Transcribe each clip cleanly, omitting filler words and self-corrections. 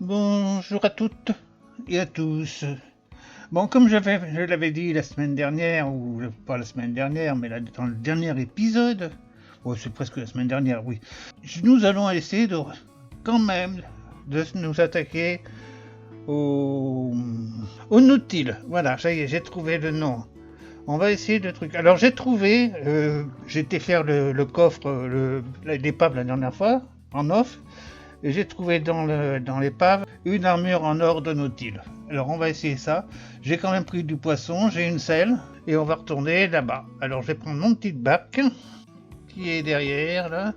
Bonjour à toutes et à tous. Bon, comme je l'avais dit la semaine dernière, ou pas la semaine dernière, mais dans le dernier épisode, c'est presque la semaine dernière, oui, nous allons essayer quand même de nous attaquer au Nautil. Voilà, ça y est, j'ai trouvé le nom. On va essayer le truc. Alors j'ai trouvé, j'étais faire le coffre, l'épave la dernière fois, en off, et j'ai trouvé dans l'épave une armure en or de Nautil. Alors on va essayer ça. J'ai quand même pris du poisson, j'ai une selle, et on va retourner là-bas. Alors je vais prendre mon petit bac, qui est derrière, là.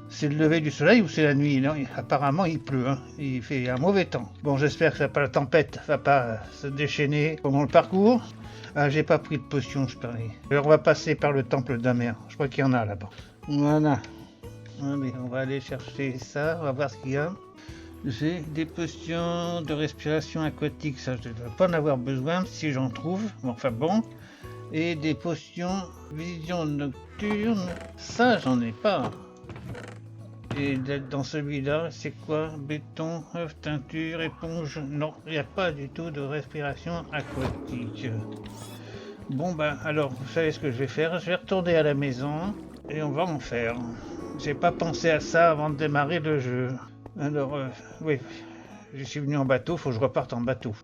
C'est le lever du soleil ou c'est la nuit? Non, apparemment il pleut, hein. Il fait un mauvais temps. Bon, j'espère que la tempête va pas se déchaîner pendant le parcours. Ah, j'ai pas pris de potion, je parie. Alors on va passer par le temple d'Amer. Je crois qu'il y en a là-bas. Voilà. Allez, on va aller chercher ça, on va voir ce qu'il y a. J'ai des potions de respiration aquatique, ça je ne dois pas en avoir besoin si j'en trouve. Enfin bon. Et des potions vision nocturne, ça j'en ai pas. Et dans celui-là, c'est quoi? Béton, œuf, teinture, éponge? Non, il n'y a pas du tout de respiration aquatique. Bon bah alors, vous savez ce que je vais faire? Je vais retourner à la maison et on va en faire. J'ai pas pensé à ça avant de démarrer le jeu. Alors, oui, je suis venu en bateau, faut que je reparte en bateau.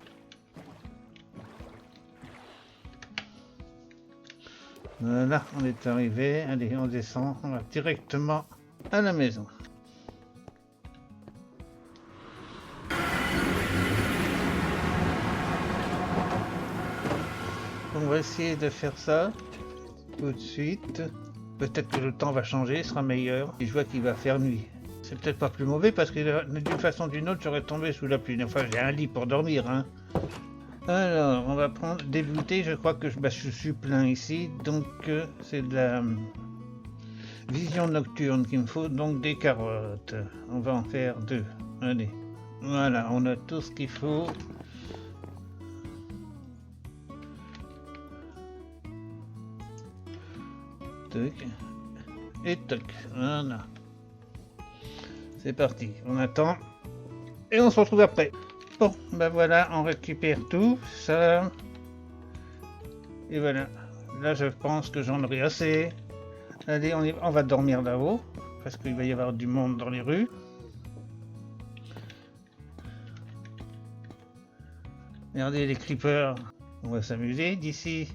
Voilà, on est arrivé. Allez, on descend, on va directement à la maison. On va essayer de faire ça tout de suite. Peut-être que le temps va changer, sera meilleur. Et je vois qu'il va faire nuit. C'est peut-être pas plus mauvais parce que d'une façon ou d'une autre, j'aurais tombé sous la pluie. Enfin, j'ai un lit pour dormir, hein. Alors, on va prendre débuter. Je crois que je suis plein ici. Donc, c'est de la vision nocturne qu'il me faut. Donc, des carottes. On va en faire 2. Allez. Voilà, on a tout ce qu'il faut. Toc. Et toc. Voilà. C'est parti. On attend. Et on se retrouve après. Bon, ben voilà, on récupère tout ça. Et voilà. Là, je pense que j'en aurai assez. Allez, on va dormir là-haut. Parce qu'il va y avoir du monde dans les rues. Regardez les creepers. On va s'amuser d'ici.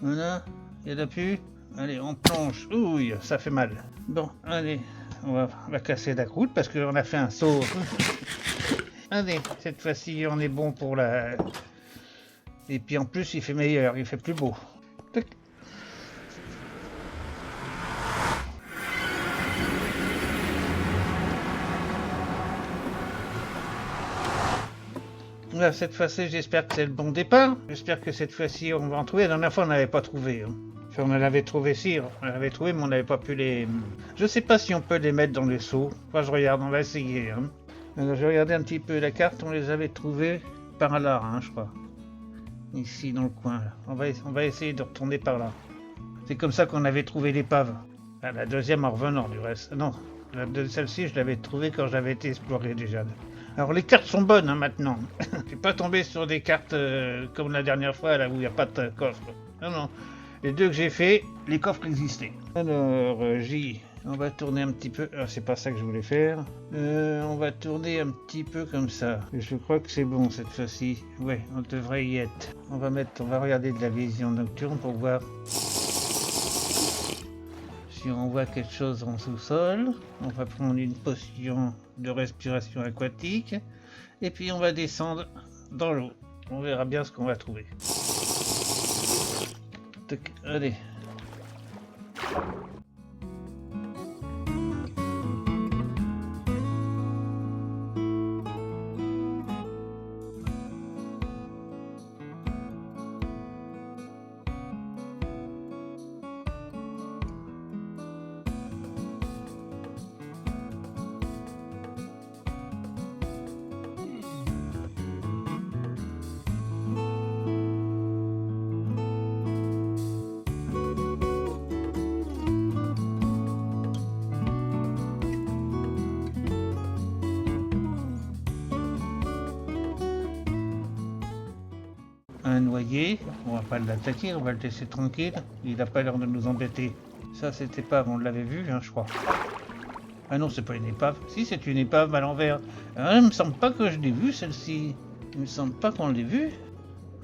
Voilà. Il n'y en a plus. Allez, on plonge. Ouille, ça fait mal. Bon, allez. On va casser la croûte parce qu'on a fait un saut. Allez, cette fois-ci, on est bon pour la... Et puis en plus, il fait meilleur, il fait plus beau. Tac. Là, cette fois-ci, j'espère que c'est le bon départ. J'espère que cette fois-ci, on va en trouver. La dernière fois, on n'avait pas trouvé. Hein. Enfin, on en avait trouvé, si. On en avait trouvé, mais on n'avait pas pu les... Je sais pas si on peut les mettre dans les seaux. Enfin, je regarde, on va essayer. Hein. Alors, je regardais un petit peu la carte. On les avait trouvés par là, hein, je crois. Ici, dans le coin. Là. On va essayer de retourner par là. C'est comme ça qu'on avait trouvé l'épave. Ah, la deuxième en revenant, du reste. Non, celle-ci, je l'avais trouvée quand j'avais été exploré déjà. Alors les cartes sont bonnes hein, maintenant. Je suis pas tombé sur des cartes comme la dernière fois là où il n'y a pas de coffre. Non, non. Les deux que j'ai fait, les coffres existaient. Alors J, on va tourner un petit peu. Ah, c'est pas ça que je voulais faire. On va tourner un petit peu comme ça. Je crois que c'est bon cette fois-ci. Ouais, on devrait y être. On va regarder de la vision nocturne pour voir si on voit quelque chose en sous-sol. On va prendre une potion de respiration aquatique et puis on va descendre dans l'eau. On verra bien ce qu'on va trouver. Allez. un noyé. On va pas l'attaquer, on va le laisser tranquille. Il a pas l'air de nous embêter. Ça, cette épave, on l'avait vu, hein, je crois. Ah non, c'est pas une épave. Si, c'est une épave à l'envers. Ah, il me semble pas que je l'ai vue, celle-ci. Il me semble pas qu'on l'ait vue.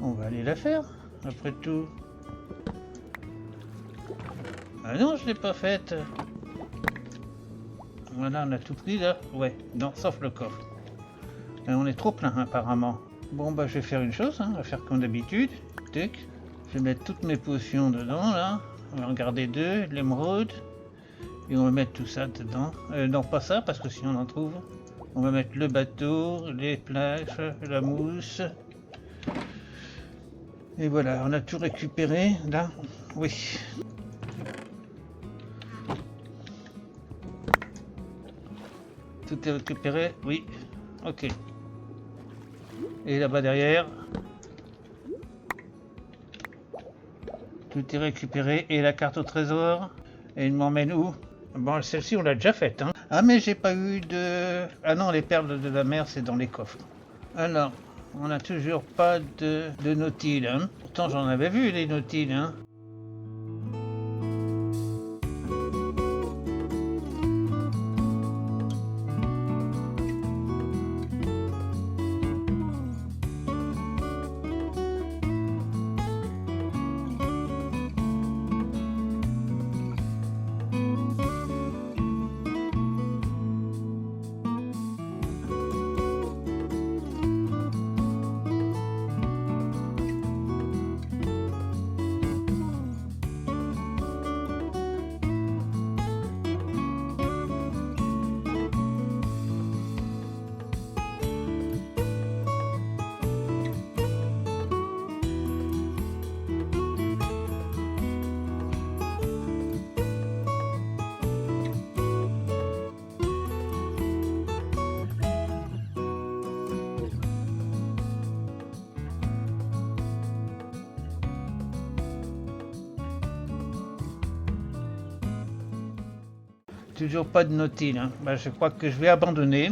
On va aller la faire, après tout. Ah non, je l'ai pas faite. Voilà, on a tout pris là. Ouais, non, sauf le coffre. Et on est trop plein, apparemment. Bon, bah, je vais faire une chose, hein. On va faire comme d'habitude. Tac. Je vais mettre toutes mes potions dedans, là. On va en garder 2, l'émeraude. Et on va mettre tout ça dedans. Non, pas ça, parce que si on en trouve. On va mettre le bateau, les plages, la mousse. Et voilà, on a tout récupéré, là. Oui. Tout est récupéré? Oui. Ok. Et là-bas derrière. Tout est récupéré. Et la carte au trésor? Et il m'emmène où? Bon, celle-ci, on l'a déjà faite, hein. Ah, mais j'ai pas eu de... Ah non, les perles de la mer, c'est dans les coffres. Alors, on n'a toujours pas de nautiles, hein. Pourtant, j'en avais vu, les nautiles, hein. Toujours pas de nautile, hein. Bah, je crois que je vais abandonner.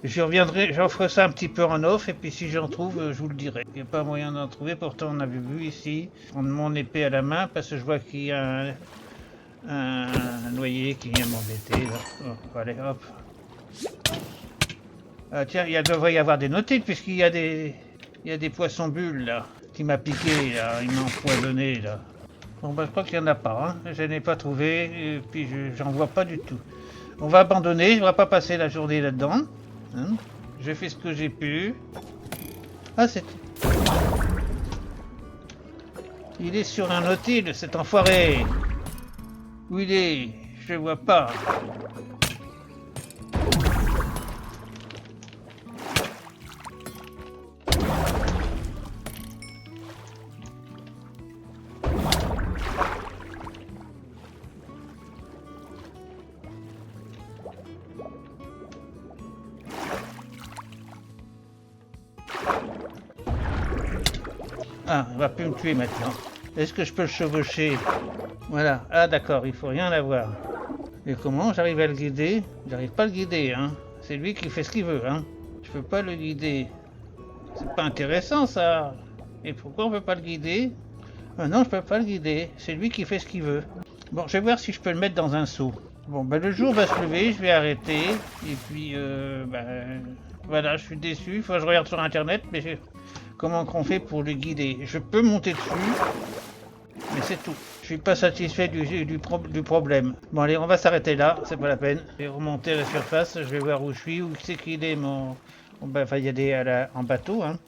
Je reviendrai, j'offre ça un petit peu en off, et puis si j'en trouve, je vous le dirai. Il n'y a pas moyen d'en trouver, pourtant on avait vu ici, prendre mon épée à la main, parce que je vois qu'il y a un noyé qui vient m'embêter. Oh, allez, hop. Ah, tiens, il devrait y avoir des nautiles, puisqu'il y a des poissons bulles, là, qui m'a piqué, là, il m'a empoisonné, là. Bon, bah, je crois qu'il n'y en a pas, hein. Je n'ai pas trouvé, et puis j'en vois pas du tout. On va abandonner, je ne vais pas passer la journée là-dedans. Hein. J'ai fait ce que j'ai pu. Ah, c'est... Il est sur un nautile, cet enfoiré. Où il est? Je le vois pas. Ah, il va plus me tuer maintenant. Est-ce que je peux le chevaucher? Voilà. Ah d'accord, il faut rien avoir. Et comment j'arrive à le guider? J'arrive pas à le guider, hein. C'est lui qui fait ce qu'il veut, hein. Je peux pas le guider. C'est pas intéressant ça. Et pourquoi on peut pas le guider? Ah non, je peux pas le guider. C'est lui qui fait ce qu'il veut. Bon, je vais voir si je peux le mettre dans un seau. Bon, ben le jour va se lever, je vais arrêter. Et puis, voilà, je suis déçu. Il faut que je regarde sur internet, mais comment qu'on fait pour le guider? Je peux monter dessus, mais c'est tout. Je suis pas satisfait du problème. Bon allez, on va s'arrêter là, c'est pas la peine. Je vais remonter à la surface, je vais voir où je suis, où c'est qu'il est mon... Bon, ben, enfin, y aller en bateau, hein.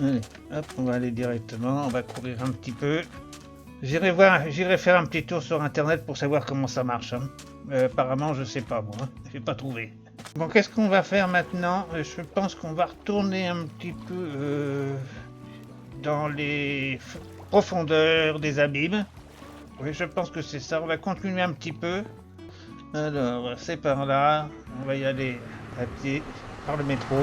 Allez, hop, on va aller directement, on va courir un petit peu. J'irai faire un petit tour sur internet pour savoir comment ça marche, hein. Apparemment, je sais pas moi, hein. J'ai pas trouvé. Bon, qu'est-ce qu'on va faire maintenant? Je pense qu'on va retourner un petit peu dans les profondeurs des abîmes. Oui, je pense que c'est ça. On va continuer un petit peu. Alors, c'est par là. On va y aller à pied. par le métro.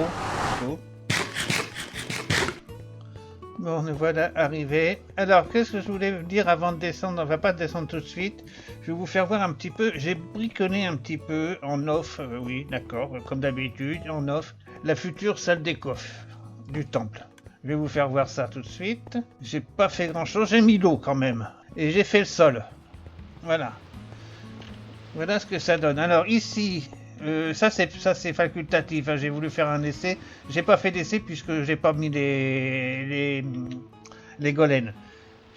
Bon, nous voilà arrivés. Alors, qu'est-ce que je voulais vous dire avant de descendre? On va pas descendre tout de suite. Je vais vous faire voir un petit peu. J'ai briconné un petit peu en off, oui, d'accord, comme d'habitude, en off, la future salle des coffres du temple. Je vais vous faire voir ça tout de suite. J'ai pas fait grand-chose. J'ai mis l'eau quand même. Et j'ai fait le sol. Voilà. Voilà ce que ça donne. Alors ici, ça c'est facultatif. Hein. J'ai voulu faire un essai. J'ai pas fait d'essai puisque j'ai pas mis les golems.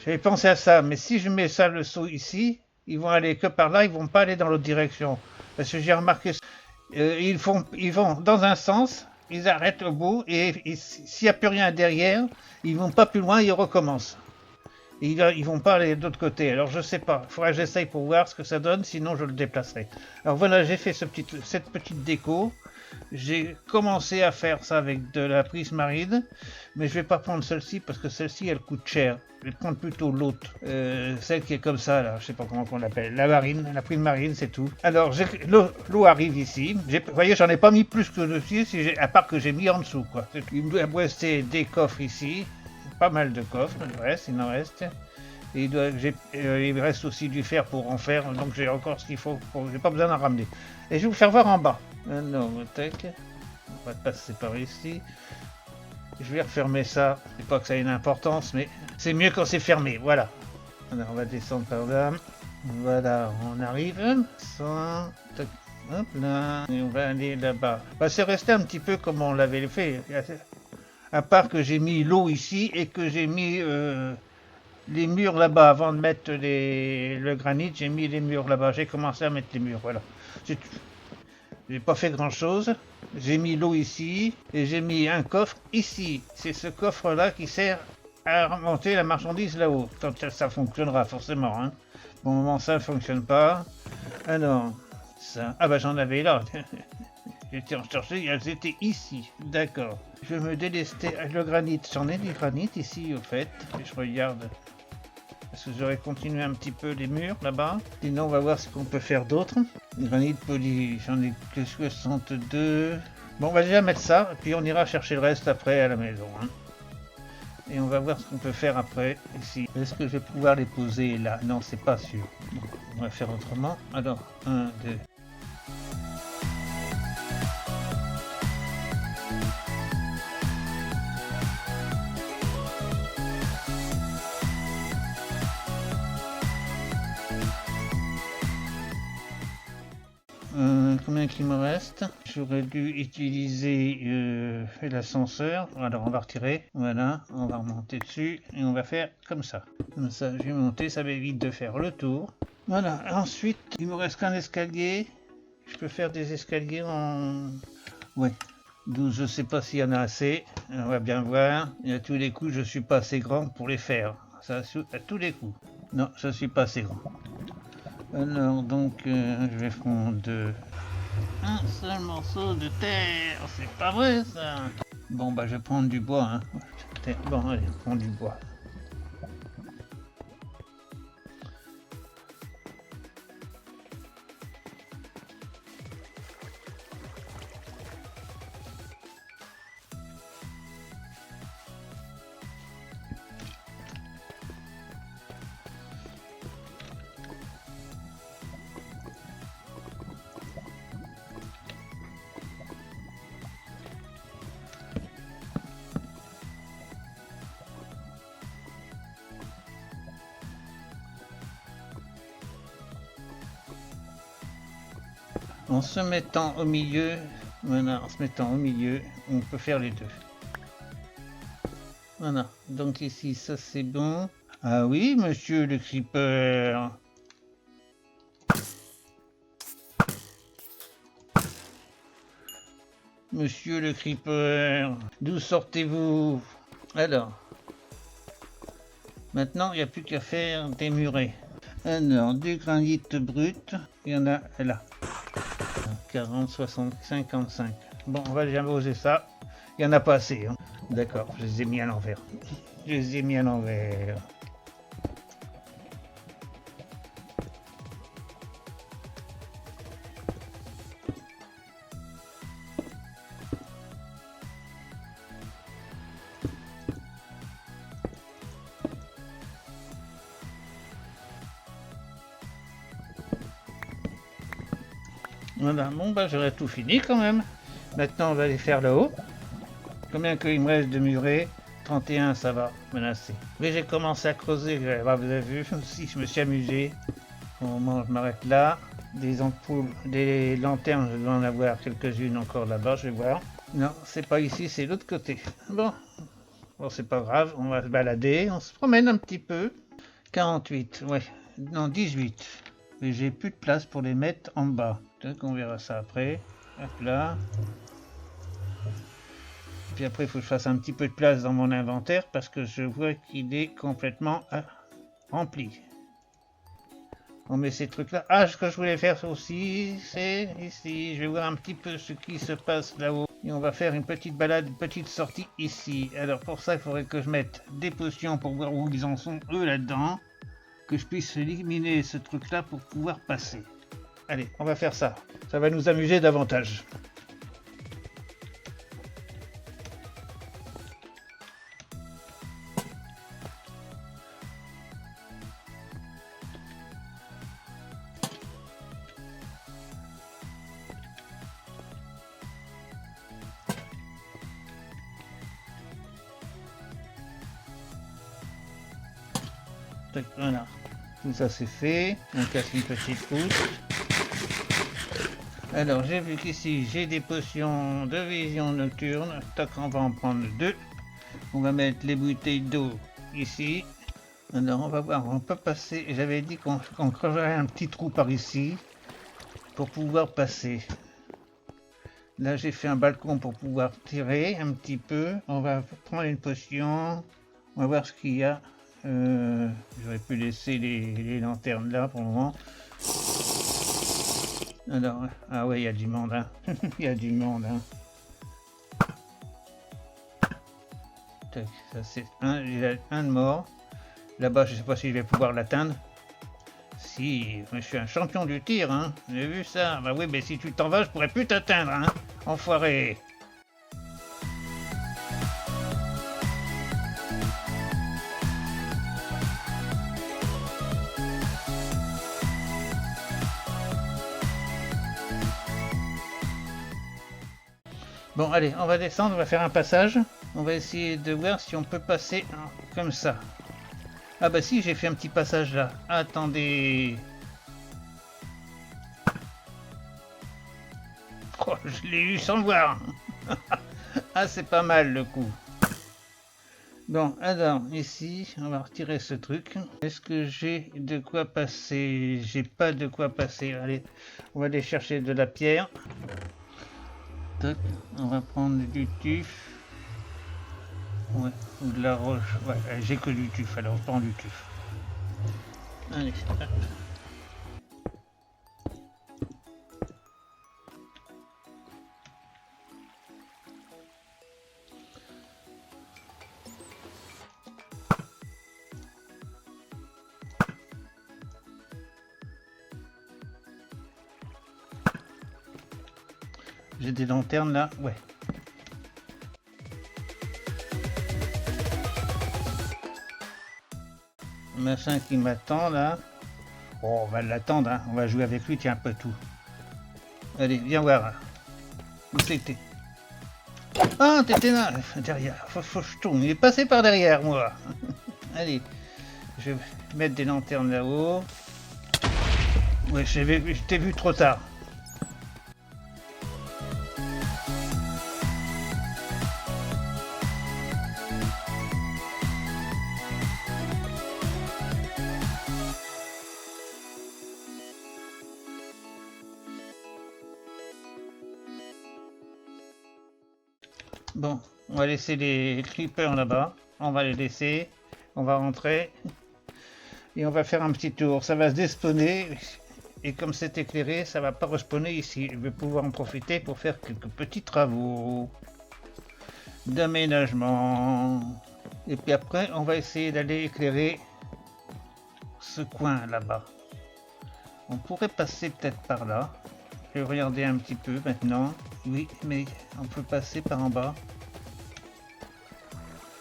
J'avais pensé à ça, mais si je mets ça le saut ici, ils vont aller que par là. Ils vont pas aller dans l'autre direction. Parce que j'ai remarqué, ils vont dans un sens. Ils arrêtent au bout et s'il n'y a plus rien derrière, ils vont pas plus loin. Ils recommencent. Ils vont pas aller de l'autre côté. Alors je sais pas. Il faudra que j'essaye pour voir ce que ça donne. Sinon je le déplacerai. Alors voilà, j'ai fait cette petite déco. J'ai commencé à faire ça avec de la prismarine. Mais je vais pas prendre celle-ci parce que celle-ci elle coûte cher. Je vais prendre plutôt l'autre. Celle qui est comme ça là. Je sais pas comment on l'appelle. La marine. La prismarine c'est tout. Alors l'eau arrive ici. Vous voyez j'en ai pas mis plus que dessus. À part que j'ai mis en dessous quoi. Il me doit rester des coffres ici. Pas mal de coffres, il en reste. Et il me reste aussi du fer pour en faire, donc j'ai encore ce qu'il faut, j'ai pas besoin d'en ramener. Et je vais vous faire voir en bas. Non, tac. On va passer par ici. Je vais refermer ça. C'est pas que ça ait une importance, mais c'est mieux quand c'est fermé, voilà. Alors on va descendre par là. Voilà, on arrive. Ça, tac, hop là. Et on va aller là-bas. Bah, c'est resté un petit peu comme on l'avait fait. À part que j'ai mis l'eau ici et que j'ai mis les murs là-bas. Avant de mettre le granit, j'ai mis les murs là-bas. J'ai commencé à mettre les murs, voilà. J'ai pas fait grand-chose. J'ai mis l'eau ici et j'ai mis un coffre ici. C'est ce coffre-là qui sert à remonter la marchandise là-haut. Quand ça fonctionnera forcément. Hein. Pour le moment, ça ne fonctionne pas. Alors, ça... Ah bah j'en avais là. J'étais en chercher, elles étaient ici. D'accord. Je vais me délester le granit. J'en ai du granit ici, au fait. Et je regarde. Parce que j'aurais continué un petit peu les murs là-bas. Sinon, on va voir ce qu'on peut faire d'autre. Granit poli, j'en ai que 62. Bon, on va déjà mettre ça. Et puis on ira chercher le reste après à la maison. Hein. Et on va voir ce qu'on peut faire après ici. Est-ce que je vais pouvoir les poser là? Non, c'est pas sûr. Donc, on va faire autrement. Alors, 1, 2. Combien qu'il me reste? J'aurais dû utiliser l'ascenseur. Alors on va retirer. Voilà, on va remonter dessus et on va faire comme ça. Comme ça, je vais monter, ça m'évite de faire le tour. Voilà, ensuite, il me reste qu'un escalier. Je peux faire des escaliers en... Ouais. 12, je sais pas s'il y en a assez. On va bien voir. Et à tous les coups, je suis pas assez grand pour les faire. Ça, à tous les coups. Non, je suis pas assez grand. Alors donc je vais prendre un seul morceau de terre, c'est pas vrai ça. Bon bah je vais prendre du bois hein. Bon allez, prends du bois. En se mettant au milieu, voilà, en se mettant au milieu, on peut faire les deux. Voilà, donc ici ça c'est bon. Ah oui, monsieur le creeper. Monsieur le creeper, d'où sortez-vous? Alors, maintenant il n'y a plus qu'à faire des murets. Alors, du granit brut, il y en a là. 40, 60, 55. Bon, on va déjà poser ça. Il n'y en a pas assez. Hein. D'accord, je les ai mis à l'envers. Je les ai mis à l'envers. Voilà, bon bah j'aurais tout fini quand même. Maintenant on va aller faire le haut. Combien qu'il me reste de murer? 31, ça va, menacé. Mais j'ai commencé à creuser, vous avez vu, aussi je me suis amusé. Au moment où je m'arrête là, des ampoules, des lanternes, je dois en avoir quelques-unes encore là-bas, je vais voir. Non, c'est pas ici, c'est l'autre côté. Bon, c'est pas grave, on va se balader, on se promène un petit peu. 48, ouais, non 18. Mais j'ai plus de place pour les mettre en bas. Peut-être qu'on verra ça après. Hop là. Puis après, il faut que je fasse un petit peu de place dans mon inventaire parce que je vois qu'il est complètement rempli. On met ces trucs-là. Ah, ce que je voulais faire aussi, c'est ici. Je vais voir un petit peu ce qui se passe là-haut. Et on va faire une petite balade, une petite sortie ici. Alors pour ça, il faudrait que je mette des potions pour voir où ils en sont, eux, là-dedans. Que je puisse éliminer ce truc-là pour pouvoir passer. Allez, on va faire ça. Ça va nous amuser davantage. Voilà, tout ça c'est fait. On casse une petite pousse. Alors j'ai vu qu'ici j'ai des potions de vision nocturne. Tac, on va en prendre 2. On va mettre les bouteilles d'eau ici. Alors on va voir, on peut passer. J'avais dit qu'on creuserait un petit trou par ici pour pouvoir passer. Là j'ai fait un balcon pour pouvoir tirer un petit peu. On va prendre une potion. On va voir ce qu'il y a. J'aurais pu laisser les lanternes là pour le moment. Alors, ah ouais, il y a du monde, hein. Il y a du monde, hein. Tac, ça c'est un, il a un de mort. Là-bas, je sais pas si je vais pouvoir l'atteindre. Si, je suis un champion du tir, hein. J'ai vu ça. Bah oui, mais si tu t'en vas, je pourrais plus t'atteindre, hein. Enfoiré. Bon, allez, on va descendre, on va faire un passage. On va essayer de voir si on peut passer comme ça. Ah bah si, j'ai fait un petit passage là. Attendez. Oh, je l'ai eu sans le voir. Ah, c'est pas mal le coup. Bon, alors, ici, on va retirer ce truc. Est-ce que j'ai de quoi passer? J'ai pas de quoi passer. Allez, on va aller chercher de la pierre. Tac, on va prendre du tuf. Ouais, ou de la roche. Ouais, j'ai que du tuf, alors je prends du tuf. Allez, hop. J'ai des lanternes là, ouais. Machin qui m'attend là. Oh, on va l'attendre, hein. On va jouer avec lui, tiens un peu tout. Allez, viens voir. Où c'était? Ah, t'étais là, derrière. Faut que je tourne. Il est passé par derrière, moi. Allez, je vais mettre des lanternes là-haut. Ouais, je t'ai vu trop tard. Bon, on va laisser les creepers là-bas. On va les laisser. On va rentrer. Et on va faire un petit tour. Ça va se despawner. Et comme c'est éclairé, ça va pas respawner ici. Je vais pouvoir en profiter pour faire quelques petits travaux d'aménagement. Et puis après, on va essayer d'aller éclairer ce coin là-bas. On pourrait passer peut-être par là. Je vais regarder un petit peu maintenant. Oui, mais on peut passer par en bas.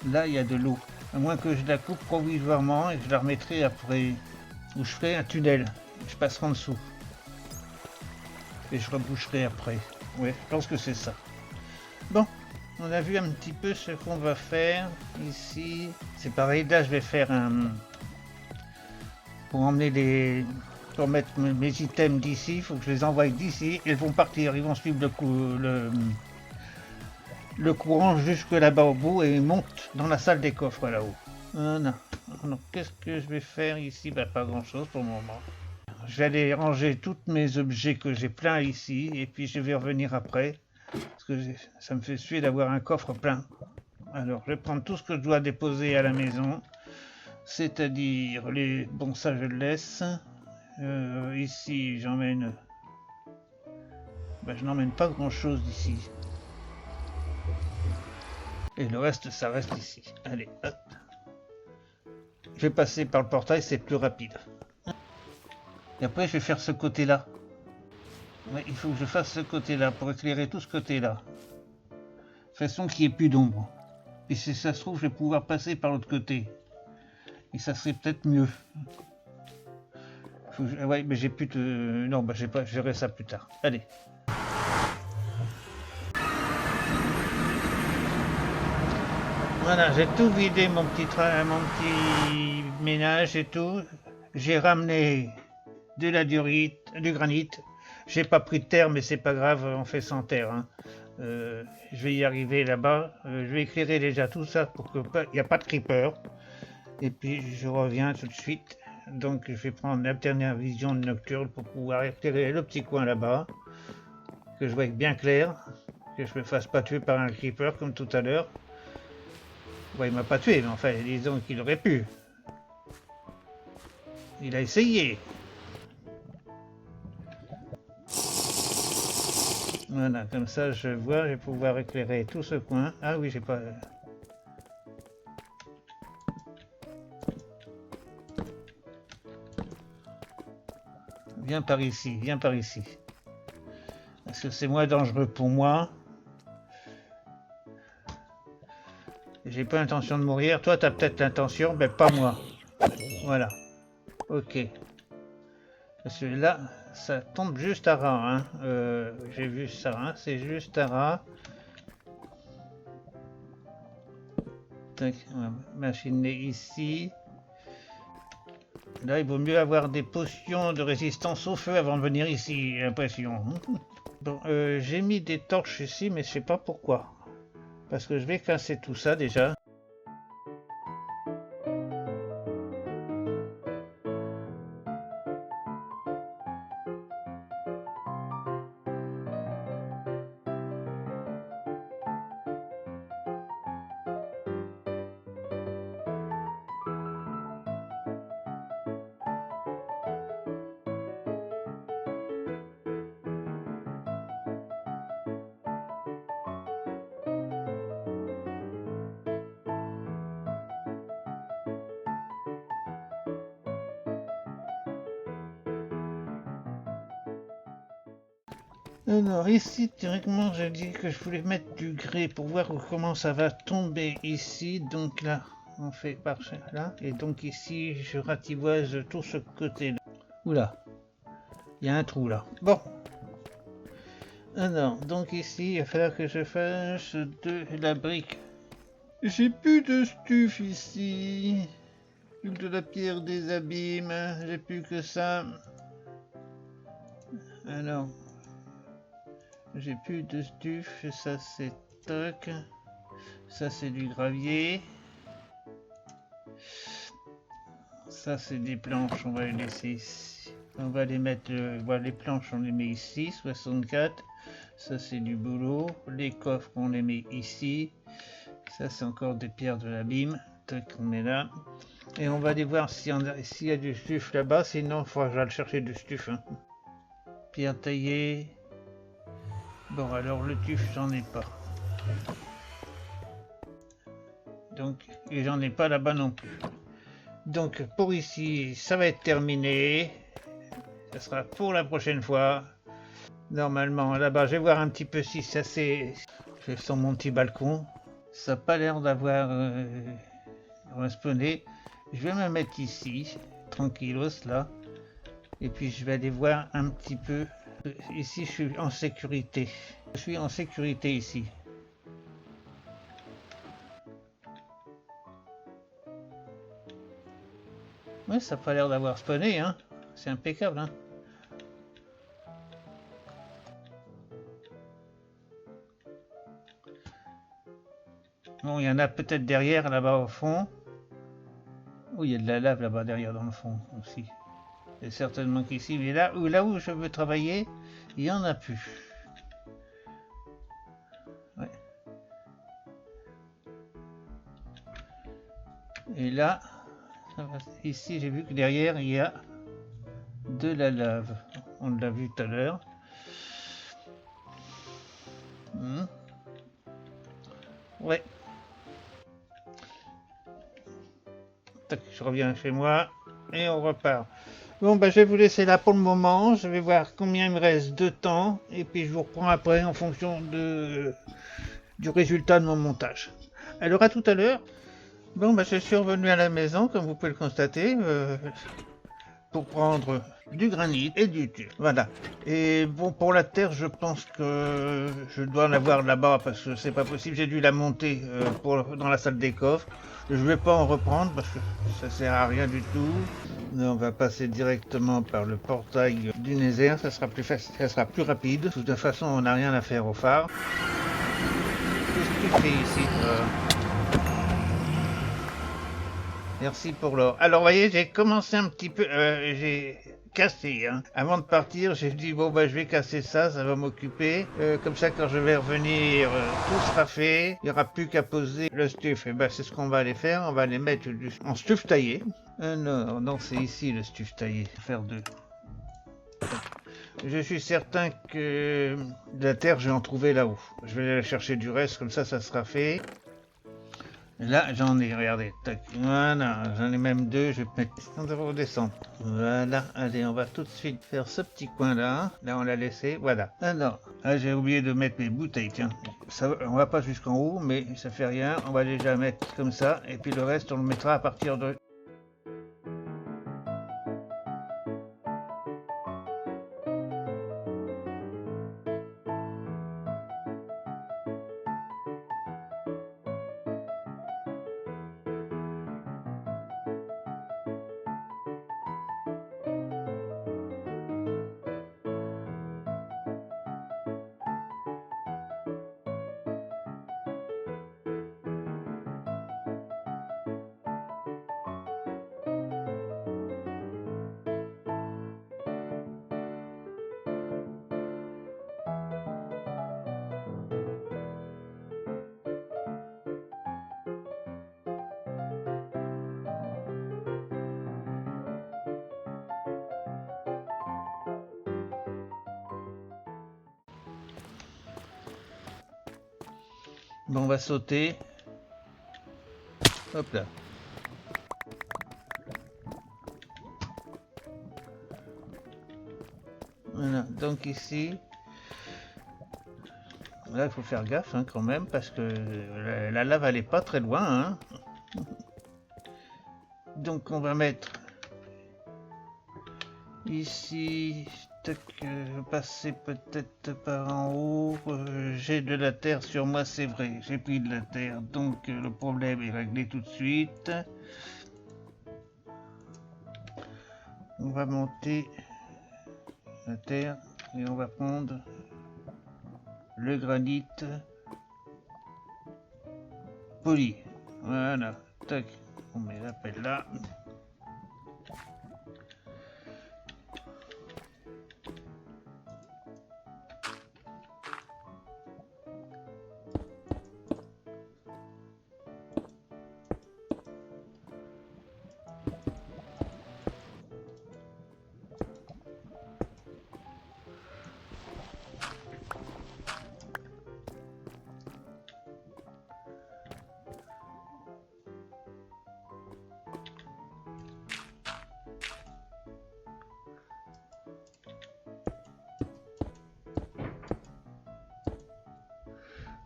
Là, il y a de l'eau. À moins que je la coupe provisoirement et que je la remettrai après. Ou je ferai un tunnel. Je passerai en dessous. Et je reboucherai après. Ouais, je pense que c'est ça. Bon, on a vu un petit peu ce qu'on va faire ici. C'est pareil, là je vais faire un... Pour emmener les... Pour mettre mes items d'ici, il faut que je les envoie d'ici. Ils vont partir, ils vont suivre le courant jusque là-bas au bout et ils montent dans la salle des coffres là-haut. Voilà. Alors qu'est-ce que je vais faire ici? Bah, pas grand-chose pour le moment. Je vais aller ranger tous mes objets que j'ai plein ici et puis je vais revenir après. Parce que ça me fait suer d'avoir un coffre plein. Alors je vais prendre tout ce que je dois déposer à la maison. C'est-à-dire les... Bon, ça je le laisse. Ici j'emmène... Bah, je n'emmène pas grand-chose d'ici. Et le reste, ça reste ici. Allez, hop. Je vais passer par le portail, c'est plus rapide. Et après, je vais faire ce côté-là. Ouais, il faut que je fasse ce côté-là pour éclairer tout ce côté-là. De façon qu'il n'y ait plus d'ombre. Et si ça se trouve, je vais pouvoir passer par l'autre côté. Et ça serait peut-être mieux. Ouais, mais j'ai plus de... Non, bah, j'ai pas... je verrai ça plus tard. Allez. Voilà, j'ai tout vidé, mon petit ménage et tout. J'ai ramené de la durite, du granit. J'ai pas pris de terre, mais c'est pas grave, on fait sans terre. Hein. Je vais y arriver là-bas. Je vais éclairer déjà tout ça pour qu'il n'y a pas de creeper. Et puis je reviens tout de suite. Donc je vais prendre la dernière vision nocturne pour pouvoir éclairer le petit coin là-bas. Que je vois bien clair. Que je me fasse pas tuer par un creeper comme tout à l'heure. Ouais, il m'a pas tué, mais enfin, disons qu'il aurait pu. Il a essayé. Voilà, comme ça je vois, je vais pouvoir éclairer tout ce coin. Ah oui, j'ai pas... Viens par ici, viens par ici. Parce que c'est moins dangereux pour moi. J'ai pas l'intention de mourir. Toi, t'as peut-être l'intention, mais pas moi. Voilà. Ok. Parce que là, ça tombe juste à ras. Hein. J'ai vu ça, hein. C'est juste à ras. Tac, on va machiner ici. Là, il vaut mieux avoir des potions de résistance au feu avant de venir ici, j'ai l'impression. Bon, j'ai mis des torches ici, mais je sais pas pourquoi. Parce que je vais casser tout ça déjà. Alors ici, théoriquement, j'ai dit que je voulais mettre du grès pour voir comment ça va tomber ici. Donc là, on fait par là. Et donc ici, je ratiboise tout ce côté-là. Oula, il y a un trou là. Bon. Alors, donc ici, il va falloir que je fasse de la brique. J'ai plus de stuff ici. Plus que de la pierre des abîmes. J'ai plus que ça. Alors... J'ai plus de stuff, ça c'est toc, ça c'est du gravier, ça c'est des planches, on va les laisser ici, on va les mettre, voilà, les planches on les met ici, 64, ça c'est du boulot, les coffres on les met ici, ça c'est encore des pierres de l'abîme, toc on met là, et on va aller voir s'il y a du stuff là-bas, sinon il faudra que j'aille chercher du stuff. Hein. Pierre taillée. Bon, alors le tuf, j'en ai pas. Donc, et j'en ai pas là-bas non plus. Donc, pour ici, ça va être terminé. Ça sera pour la prochaine fois. Normalement, là-bas, je vais voir un petit peu si ça c'est... Je vais sur mon petit balcon. Ça n'a pas l'air d'avoir respawné. Je vais me mettre ici, tranquillos, là. Et puis, je vais aller voir un petit peu Ici, je suis en sécurité. Je suis en sécurité ici. Ouais, ça n'a pas l'air d'avoir spawné, hein. C'est impeccable, hein. Bon, il y en a peut-être derrière, là-bas au fond. Oui, il y a de la lave là-bas derrière dans le fond aussi. Et certainement qu'ici, mais là où je veux travailler, il n'y en a plus. Ouais. Et là, ici, j'ai vu que derrière, il y a de la lave. On l'a vu tout à l'heure. Ouais. Tac, je reviens chez moi et on repart. Bon, bah, je vais vous laisser là pour le moment. Je vais voir combien il me reste de temps. Et puis je vous reprends après en fonction du résultat de mon montage. Alors à tout à l'heure. Bon, bah, je suis revenu à la maison, comme vous pouvez le constater, pour prendre du granit et du tube. Voilà. Et bon, pour la terre, je pense que je dois en avoir là-bas parce que c'est pas possible. J'ai dû la monter dans la salle des coffres. Je vais pas en reprendre parce que ça sert à rien du tout. Mais on va passer directement par le portail du Nether. Ça sera plus facile, ça sera plus rapide. De toute façon, on n'a rien à faire au phare. Qu'est-ce que tu fais ici, Merci pour l'or. Alors, vous voyez, j'ai commencé un petit peu... j'ai cassé, hein. Avant de partir, j'ai dit, bon, bah, je vais casser ça, ça va m'occuper. Comme ça, quand je vais revenir, tout sera fait. Il n'y aura plus qu'à poser le stuff. Et ben, c'est ce qu'on va aller faire. On va les mettre en stuff taillé. Non, non, c'est ici le stuff taillé. Faire deux. Je suis certain que de la terre, je vais en trouver là-haut. Je vais aller chercher du reste, comme ça sera fait. Là, j'en ai, regardez, tac, voilà, j'en ai même deux, je vais mettre, on devrait redescendre. Voilà, allez, on va tout de suite faire ce petit coin-là. Là, on l'a laissé, voilà. Alors, là, j'ai oublié de mettre mes bouteilles, tiens. Ça, on va pas jusqu'en haut, mais ça fait rien, on va déjà mettre comme ça, et puis le reste, on le mettra à partir de... Bon, on va sauter. Hop là. Voilà, donc ici, là il faut faire gaffe hein, quand même parce que la lave elle est pas très loin. Hein. Donc on va mettre ici, passer peut-être par en haut. J'ai de la terre sur moi, c'est vrai, j'ai pris de la terre, donc le problème est réglé tout de suite. On va monter la terre et on va prendre le granit poli. Voilà, tac, on met la pelle là.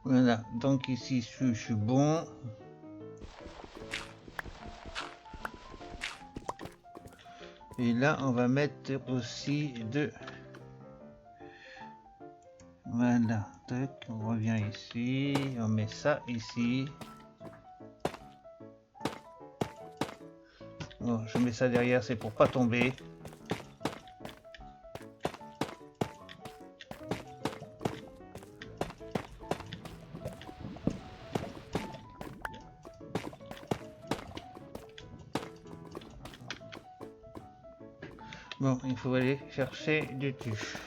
Voilà, donc ici je suis bon. Et là on va mettre aussi Voilà, tac, on revient ici, on met ça ici. Bon, je mets ça derrière, c'est pour pas tomber. Bon, il faut aller chercher du tuf.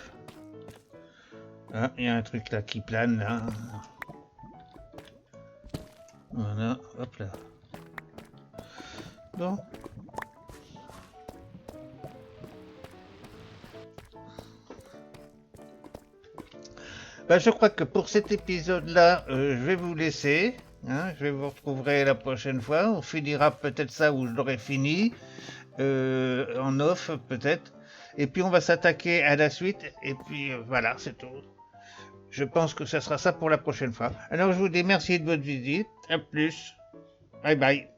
Ah, il y a un truc là qui plane là. Voilà, hop là. Bon. Ben, je crois que pour cet épisode-là, je vais vous laisser. Hein, je vais vous retrouver la prochaine fois. On finira peut-être ça où je l'aurai fini. En off peut-être. Et puis on va s'attaquer à la suite. Et puis voilà, c'est tout. Je pense que ça sera ça pour la prochaine fois. Alors je vous dis merci de votre visite. À plus. Bye bye.